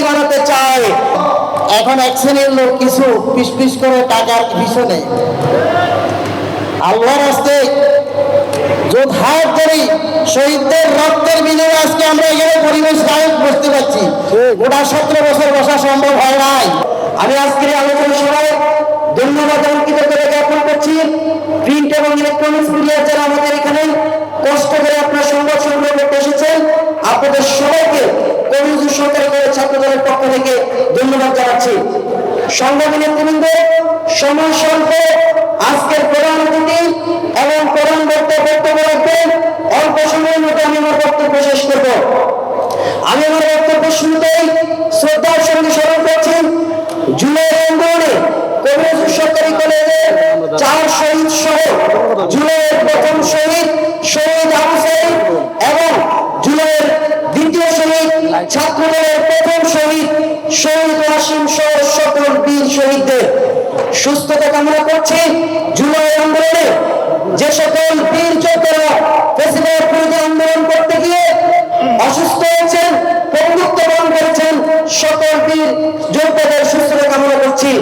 সম্পত্তি বানাতে চায়। এখন এক শ্রেণীর লোক কিছু পিস করে টাকার পিছনে আল্লাহর রাস্তে যোদ্ধার করি শহীদদের রক্তের বিনিময়ে আজকে আমরা এখানে পরিবেশ গায়ক বসতে পারছি। গোটা 17 বছর বসা সম্ভব হয় নাই। আমি আজকের আলোচনা সভায় ধন্যবাদ এবং কৃতজ্ঞতা জ্ঞাপন করছি প্রিন্ট এবং ইলেকট্রনিক্স মিডিয়া যারা আমাদের এখানে কষ্ট করে আপনার সংবাদ সংগ্রহ করতে এসেছেন। আপনাদের সবাইকে কমিউনিটি সরকারি কলেজ ছাত্র দলের পক্ষ থেকে ধন্যবাদ জানাচ্ছি। সংগ্রামী নেতৃবৃন্দ, সময় স্বল্প, আজকের প্রধান অতিথি এবং প্রধান বক্তব্য রাখবেন। অল্প সময়ের মধ্যে আমি আমার বক্তব্য শেষ করব। আমি আমার বক্তব্য শুরুতেই শ্রদ্ধার সঙ্গে স্মরণ করছি জুলাই আন্দোলনে কমিউনিটি সরকারি কলেজের 4 শহীদ সহ জুলাইয়ের প্রথম শহীদ আবু সাঈদ এবং জুলাইয়ের দ্বিতীয় শহীদ ছাত্রদলের প্রথম শহীদ ওয়াসিম সহ সকল বীর শহীদদের সুস্থতা কামনা করছি। জুলাই আন্দোলনে যে সকল বীর যোদ্ধারা ফ্যাসিবাদ বিরোধী আন্দোলন করতে গিয়ে অসুস্থ হয়েছেন, বন্ধুত্ব বরণ করেছেন, সকল বীর যোদ্ধাদের সুস্থতা কামনা করছি।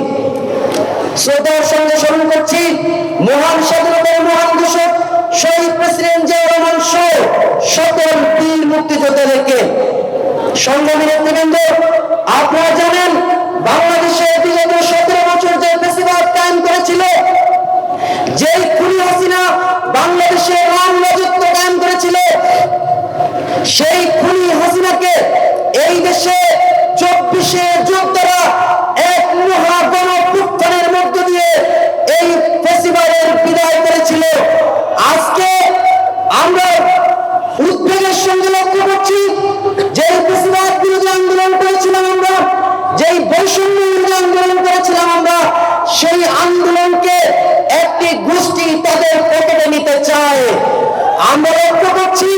শ্রদ্ধার সঙ্গে স্মরণ করছি মহান স্বাধীনতার মহান ঘোষক শহীদ প্রেসিডেন্ট জিয়াউর রহমান সহ সকল বীর মুক্তিযোদ্ধাদেরকে। সংগ্রামী নেতৃবৃন্দ, আপনারা জানেন বাংলাদেশে বিগত 17 বছর যে ফ্যাসিবাদ কায়েম করেছিল, যেই খুনি হাসিনা বাংলাদেশে রাজত্ব কায়েম করেছিল, সেই খুনি হাসিনাকে এই দেশে 24শে যোদ্ধারা এক মহা গণঅভ্যুত্থানের মধ্য দিয়ে এই ফ্যাসিবাদের বিদায় করেছিল। আজকে আমরা উদ্বেগের সঙ্গে লক্ষ্য করছি যেই ফ্যাসিবাদ বিরোধী আন্দোলন করেছিলাম আমরা, যেই বৈষম্য বিরোধী আন্দোলন করেছিলাম আমরা, সেই আন্দোলনকে একটি গোষ্ঠী তাদের পকেটে নিতে চায়। আমরা লক্ষ্য করছি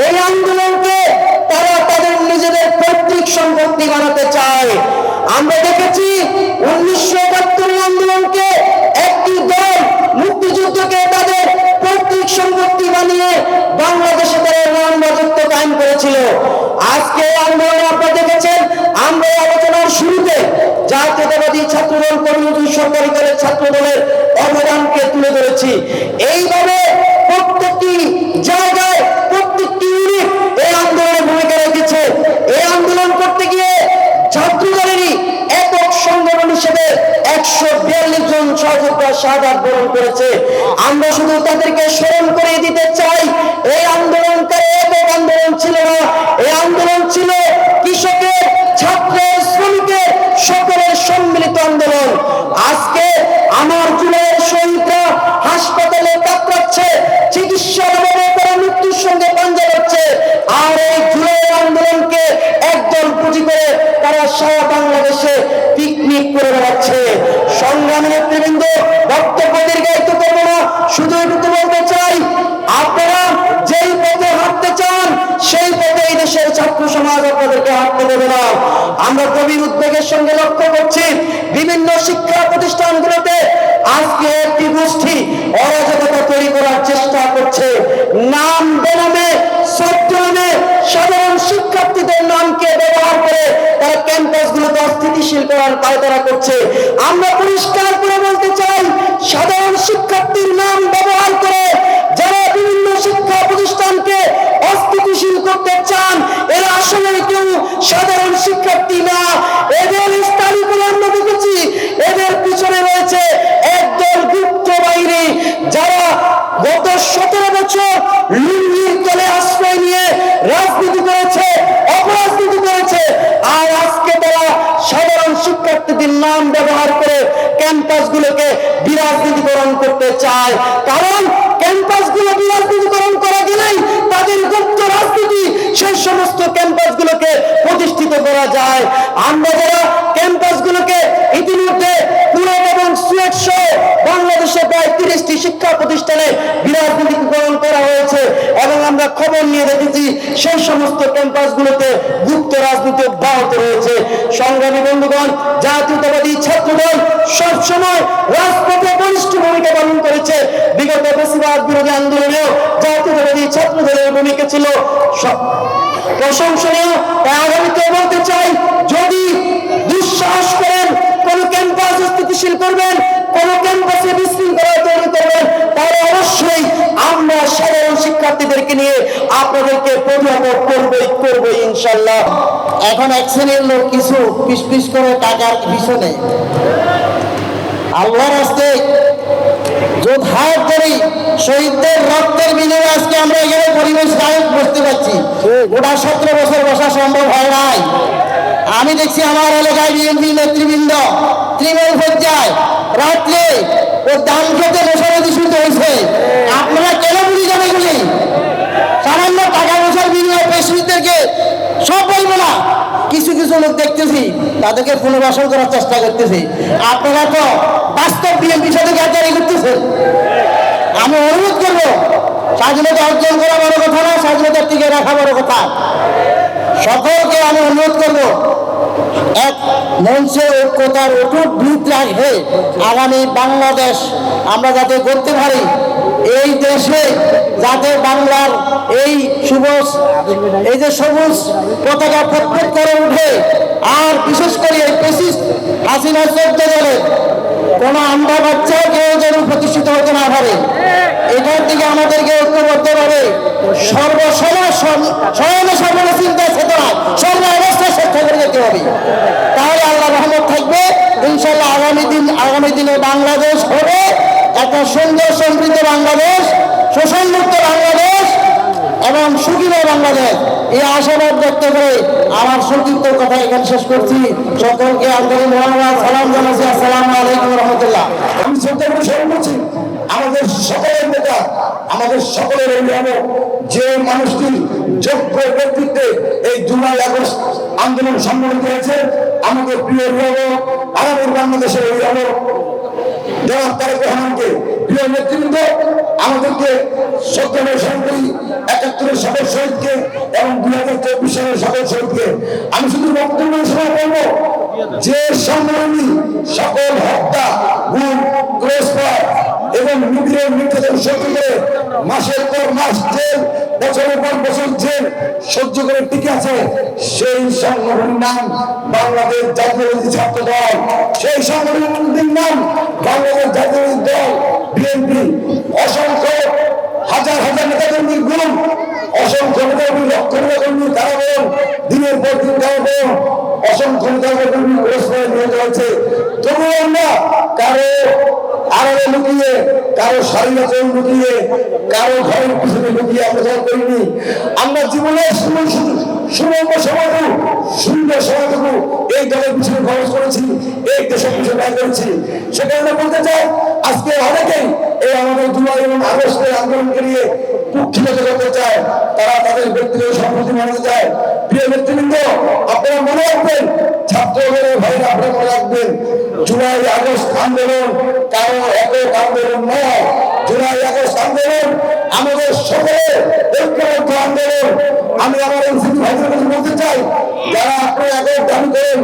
এই আন্দোলনকে তারা তাদের নিজেদের পৈতৃক সম্পত্তি বানাতে চায়। আমরা দেখেছি 1971 আন্দোলনকে একটি দল মুক্তিযুদ্ধকে তাদের পৈতৃক সম্পত্তি বানিয়ে বাংলাদেশে তারা রাজত্ব কায়েম করেছিল। আজকে আন্দোলন আপনারা দেখেছেন, আমরা আলোচনার শুরুতে জাতীয়তাবাদী ছাত্রদল কমিউনিটি সরকারি কলেজ ছাত্র দলের অবদানকে তুলে ধরেছি। এইভাবে প্রত্যেকটি জায়গায় প্রত্যেকটি ইউনিট এই আন্দোলনের ভূমিকা রেখেছে। এই আন্দোলন করতে গিয়ে ছাত্রদলেরই একক সংগঠন হিসেবে 142 জন সহযোদ্ধা শাহাদাত বরণ করেছে। আমরা শুধু তাদেরকে স্মরণ করে দিতে চাই, এই আন্দোলনকারী একক আন্দোলন ছিল না, এই আন্দোলন ছিল কৃষকের, ছাত্রের, শ্রমিকের সকলের সম্মিলিত আন্দোলন। আজকে আমার জুলাইয়ের শহীদরা হাসপাতালে কাতরাচ্ছে, চিকিৎসার অভাবে তারা মৃত্যুর সঙ্গে পাঞ্জা লড়ছে, আর এই জুলাইয়ের আন্দোলনকে একদল পুঁজি করে তারা সারা বাংলাদেশে পিকনিক করে বেড়াচ্ছে। সংগ্রামী নেতৃবৃন্দ, বক্তব্য দীর্ঘায়িত করবো না, শুধু একটু বলতে চাই, আপনারা যেই পথে হাঁটতে চান সেই পথে এই দেশের ছাত্র সমাজ আপনাদেরকে হাঁটতে দেবে না। আমরা গভীর উদ্বেগের সঙ্গে লক্ষ্য করছি বিভিন্ন শিক্ষা প্রতিষ্ঠানগুলোতে আজকে একটি গোষ্ঠী অরাজকতা তৈরি করার চেষ্টা করছে। নাম বেনামে, ছদ্মনামে সাধারণ শিক্ষার্থীদের নামকে ব্যবহার করে তারা ক্যাম্পাসগুলোকে অস্থিতিশীল করার পায়তারা করছে। আমরা পরিষ্কার করে বলতে চাই, সাধারণ শিক্ষার্থীর নাম ব্যবহার করে যারা বিভিন্ন শিক্ষা প্রতিষ্ঠানকে অস্থিতিশীল করতে চান, এরা আসলে কেউ সাধারণ শিক্ষার্থী না। এদের স্টাডি করে আমরা দেখেছি এদের পিছনে রয়েছে একদল গুপ্ত বাহিনী, যারা গত 17 বছর লুঙ্গির তলে আশ্রয় নিয়ে রাজনীতি করেছে, অপরাজনীতি করেছে, আর আজকে তারা সাধারণ শিক্ষার্থীদের নাম ব্যবহার করে ক্যাম্পাসগুলোকে বিরাজনীতিকরণ করতে চায়। কারণ ক্যাম্পাসগুলো বিরাজনীতিকরণ করা গেলেই তাদের গুপ্ত রাজনীতি সেই সমস্ত ক্যাম্পাসগুলোকে প্রতিষ্ঠিত করা যায়। আমরা যারা ক্যাম্পাসগুলোকে ইতিমধ্যে পুরো এবং সুয়েট সহ বাংলাদেশে প্রায় 30টি শিক্ষা প্রতিষ্ঠানে বিরাজনীতিকরণ করা হয়েছে এবং আমরা খবর নিয়ে দেখেছি সেই সমস্ত ক্যাম্পাসগুলোতে গুপ্ত রাজনীতি অব্যাহত রয়েছে। সংগ্রামী বন্ধুগণ, জাতীয়তাবাদী ছাত্রদল সবসময় রাজপথে বলিষ্ঠ ভূমিকা পালন করেছে। বিগত ফ্যাসিবাদ বিরোধী আন্দোলনেও জাতীয়তাবাদী ছাত্রদলের ভূমিকা ছিল প্রশংসনীয়। তাই আগামীতে বলতে চাই, যদি করবেন, কোন ক্যাম্পাসে বিশৃঙ্খলা তৈরি করবেন, তাহলে অবশ্যই আমরা সাধারণ শিক্ষার্থীদেরকে নিয়ে আপনাদেরকে প্রতিহত করবই ইনশাল্লাহ। এখন এক শ্রেণীর লোক কিছু পিস করে টাকার পিছনে আল্লাহর রাস্তে যোদ্ধার করি শহীদদের রক্তের বিনিময়ে আজকে আমরা এখানে পরিবেশ নায়ক বসতে পারছি। গোটা 17 বছর বসা সম্ভব হয় নাই। আমি দেখছি আমার এলাকায় বিএনপি নেতৃবৃন্দ তৃণমূল পর্যায়ে রাত্রে ও দান খেতে বসানো দূষিত হয়েছে। আপনারা কেন বুঝে যাবে এগুলি? সামান্য টাকা পয়সার বিনিময়ে পেশিদেরকে সব বলবো না, কিছু কিছু লোক দেখতেছি তাদেরকে পুনর্বাসন করার চেষ্টা করতেছি। আপনারা তো বাস্তব বিএনপির সাথে গ্যাদারি করতেছেন। আমি অনুরোধ করবো, স্বাধীনতা অর্জন করা বড় কথা না, স্বাধীনতা টিকে রাখা বড় কথা। সকলকে আমি অনুরোধ করবো, এক মঞ্চে ঐক্যতার অটুট ভিত রাখে আগামী বাংলাদেশ আমরা যাতে করতে পারি। এই দেশে যাতে বাংলার এই সবুজ পতাকা ফটফট করে উঠে, আর বিশেষ করে এই পেসিস্ট হাসিনা 14 দলের কোনো আমরা বাচ্চাও কেউ যেন প্রতিষ্ঠিত হতে না পারে, এটার দিকে আমাদেরকে ঐক্যবদ্ধ ভাবে সর্বসময় সর্বনা চিন্তা চেতনা সর্ব অবস্থায় চেষ্টা করে যেতে হবে। তাহলে আল্লাহ রহমত থাকবে ইনশাল্লাহ। আগামী দিনে বাংলাদেশ হবে একটা সুন্দর সমৃদ্ধ বাংলাদেশ, শোষণমুক্ত বাংলাদেশ এবং সুখীময় বাংলাদেশ। এই আশাবাদ ব্যক্ত করে আমার সংক্ষিপ্ত কথা এখানে শেষ করছি। সকলকে আন্তরিক ধন্যবাদ, সালাম জানাচ্ছি। আসসালামু আলাইকুম রহমতুল্লাহ। আমি শ্রদ্ধা করে স্মরণ করছি আমাদের সকলের নেতা, আমাদের সকলের অভিভাবক, যে মানুষটি যোগ্য ব্যক্তিত্বে এই জুলাই আগস্ট আন্দোলন সংগঠিত হয়েছে, আমাদের প্রিয় অভিভাবক, আগামী বাংলাদেশের অভিভাবক জনাব তারেক রহমানকে, প্রিয় নেতৃবৃন্দ, আমাদেরকে শ্রদ্ধা করে স্মরণ করি ৭১ সকল শহীদকে এবং ২০২৪ সালের সকল শহীদকে। আমি শুধু বক্তব্য সময় বলবো যে সম্মেলনী সকল হত্যা, গুম, ক্রসফায়ার এবং নিপীড়ন নির্যাতন সহ্য করে মাসের পর মাস জেল, বছরের পর বছর জেল সহ্য করে টিকে আছে, সেই সংগঠনের নাম বাংলাদেশ জাতীয়তাবাদী ছাত্র দল। সেই সংগঠনের নাম বাংলাদেশ জাতীয়তাবাদী দল বিএনপি। অসংখ্য হাজার হাজার নেতাকর্মীর গুণ, অসংখ্য নেতাকর্মী, লক্ষ নেতাকর্মী কারাবরণ, দিনের পর দিন কারাবরণ, অসংখ্য নেতাকর্মী ক্রসফায়ার নিয়ে যাচ্ছে। তবুও আমরা কারো আড়ালে লুকিয়ে, কারো স্বাধীনতা লুকিয়ে, কারো ঘরের পিছনে লুকিয়ে আমরা করিনি। আমরা জীবনের সুলভ সময়টুকু, সুন্দর সময়টুকু এই দলের পিছনে খরচ করেছি, এই দেশের পিছনে ব্যয় করেছি। সে কারণে বলতে চাই, আজকে অনেকেই এই আমাদের জুলাই এবং আগস্টের আন্দোলনকে নিয়ে কুক্ষিগত করতে চায়, তারা তাদের ব্যক্তিগত সম্পত্তি মানতে চায়। প্রিয় নেতৃবৃন্দ, আপনারা মনে রাখবেন, ছাত্রদের ভাইরা আপনারা মনে রাখবেন, জুলাই আগস্ট আন্দোলন কারো একক আন্দোলন নয়। জুলাই আগস্ট আন্দোলন আমাদের সকলের ঐক্যবদ্ধ আন্দোলন। আমি আমার এনসিপি ভাইদের কাছে বলতে চাই, যারা আপনারা একক দাবি করেন,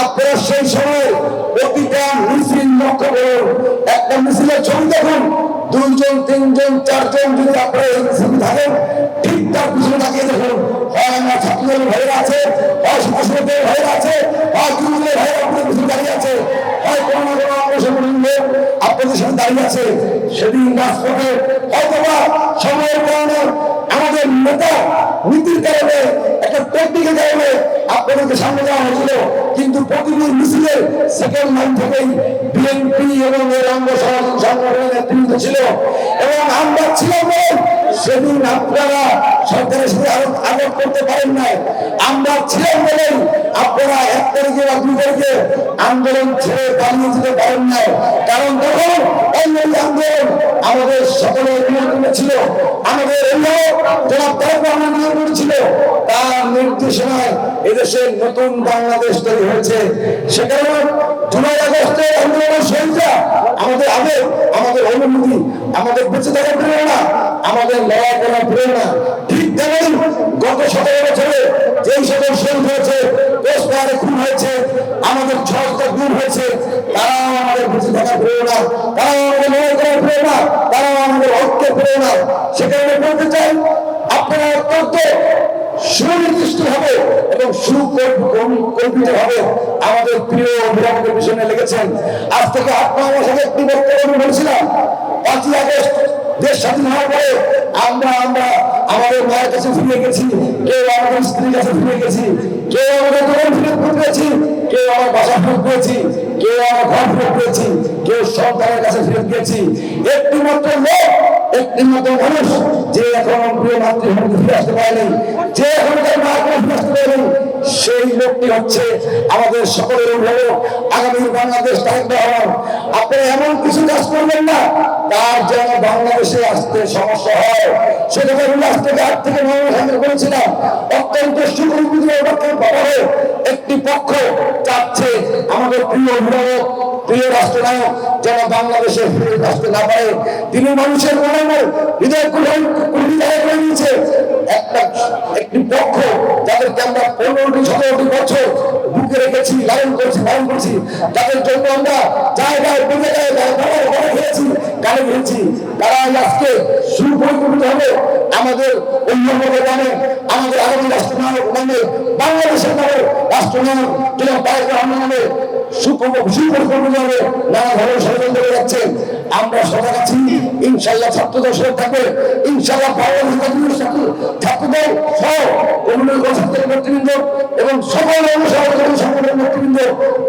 আপনারা সেই সময় প্রতিটা মিছিল লক্ষ্য করুন, একটা মিছিলের ছবি দেখুন, 2 জন 3 জন 4 জন যদি আপনারা এনসিপি থাকেন, ঠিক তার পিছনে তাকিয়ে দেখুন, হয় আমার ছাত্রদের ভাইরা আছে, হয় শাসকের ভাইরা আছে, হয় যুবদের ভাইরা আপনাদের পিছনে দাঁড়িয়ে আছে, হয় কোনো না কোনো অংশগ্রহণ লোক আপনাদের সাথে দাঁড়িয়ে আছে। সেদিন রাজপথে হয়তোবা সময়ের কারণে, আমাদের নেতা নীতির কারণে, একটা টেকনিকের কারণে আপনাদেরকে সামনে যাওয়া হয়েছিল, কিন্তু প্রতিদিন মিছিলের সেকেন্ড লাইন থেকেই বিএনপি এবং এর অঙ্গ সংগঠনের নেতৃত্ব ছিল এবং আমরা ছিলাম। সেদিন আপনারা সরকারের সাথে আঘাত করতে পারেন নাই। আমরা ছিলাম বলেই আপনারা 1 তারিখে বা 2 তারিখে আন্দোলন ছেড়ে পালিয়ে যেতে পারেন নাই। কারণ তখন অন্য আন্দোলন আমাদের সকলের নিয়ন্ত্রণে ছিল, আমাদের জনাব তারেক রহমান নিয়ন্ত্রণে ছিল। তার নির্দেশনায় এদেশের নতুন বাংলাদেশ তৈরি হয়েছে। সেখানে জুলাই আগস্টের আন্দোলনের শহীদরা আমাদের আবেগ, আমাদের অনুভূতি, আমাদের বেঁচে থাকার প্রেরণা, আমাদের লড়াই করার প্রেরণা। ঠিক তেমন গত 17 বছরে যেই সকল শহীদ হয়েছে, ক্রসফায়ারে খুন হয়েছে, আমাদের 6টা গুম হয়েছে, তারাও আমাদের বেঁচে থাকার প্রেরণা, তারাও আমাদের লড়াই করার প্রেরণা, তারাও আমাদের ঐক্যের প্রেরণা। সেখানে বলতে চাই, আপনারা অত্যন্ত সুনির্দিষ্ট হবে এবং সুকল্পিত হবে আমাদের প্রিয় অভিভাবকের পিছনে লেগেছেন। আজ থেকে 8-9 মাস আগে একটি বক্তব্য আমি বলেছিলাম, 5ই আগস্ট দেশ স্বাধীন হওয়ার পরে আমরা আমাদের মায়ের কাছে ফিরে গেছি, কেউ আমাদের স্ত্রীর কাছে ফিরে গেছি, কেউ আমাদের দোকান ফিরে পেয়েছি, কেউ আমার বাসা ফিরে পেয়েছি, কেউ আমার ঘর ফিরে পেয়েছি, কেউ সন্তানের কাছে ফিরে গিয়েছি। একটি মাত্র লোক, একটি মাত্র মানুষ যে এখন প্রিয় মাতৃভূমিতে ফিরে আসতে পারেনি, যে এখন তার মাকে ফিরে আসতে পারেনি, সেই লোকটি হচ্ছে আমাদের সকলের অভিভাবক আগামী বাংলাদেশ তারেক রহমান। আপনারা এমন কিছু কাজ করবেন না তার যেন বাংলাদেশে আসতে সমস্যা হয়। সেটা আমি আজ থেকে 8 থেকে 9 মাস আগে বলেছিলাম। অত্যন্ত সুপরিচিতভাবে একটি পক্ষ চাচ্ছে আমাদের প্রিয় অভিভাবক, প্রিয় রাষ্ট্রনায়ক যেন বাংলাদেশে ফিরে আসতে না পারে। তিনি মানুষের মনে হৃদয় করে নিয়েছে একটি পক্ষ যাদেরকে আমরা 15-17 বছর বুকে রেখেছি, লালন করছি, তাদের জন্য আমরা জায়গায় খেয়েছি, গানে খেয়েছি। তারা আজকে সুপরিকল্পিত হবে আমাদের অভিভাবকের নামে, আমাদের আগামী রাষ্ট্রনায়ক নামে, বাংলাদেশের নামে রাষ্ট্রনায়ক যেন তারেক রহমান নামে সুপরিকল্পিত হবে নানা ধরনের ষড়যন্ত্র করে যাচ্ছে। আমরা সজাগ আছি, ইনশাল্লাহ ছাত্র দর্শক থাকবে, ইনশাল্লাহ বাংলাদেশ ছাত্রদল সহ অন্যান্য ছাত্রের নেতৃবৃন্দ এবং সকল সংগঠনের নেতৃবৃন্দ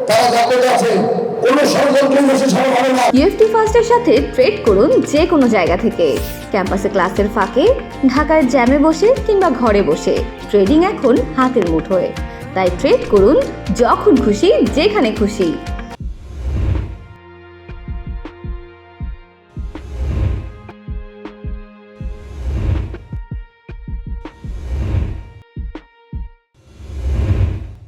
তারা জাগ্রত আছে। কোনো ষড়যন্ত্রের দেশে সফল হবে না। ইউএফটি ফার্স্টের সাথে ট্রেড করুন যে কোনো জায়গা থেকে। ক্যাম্পাসে ক্লাসের ফাঁকে, ঢাকার জ্যামে বসে কিংবা ঘরে বসে ট্রেডিং এখন হাতের মুঠোয়। তাই ট্রেড করুন যখন খুশি, যেখানে খুশি।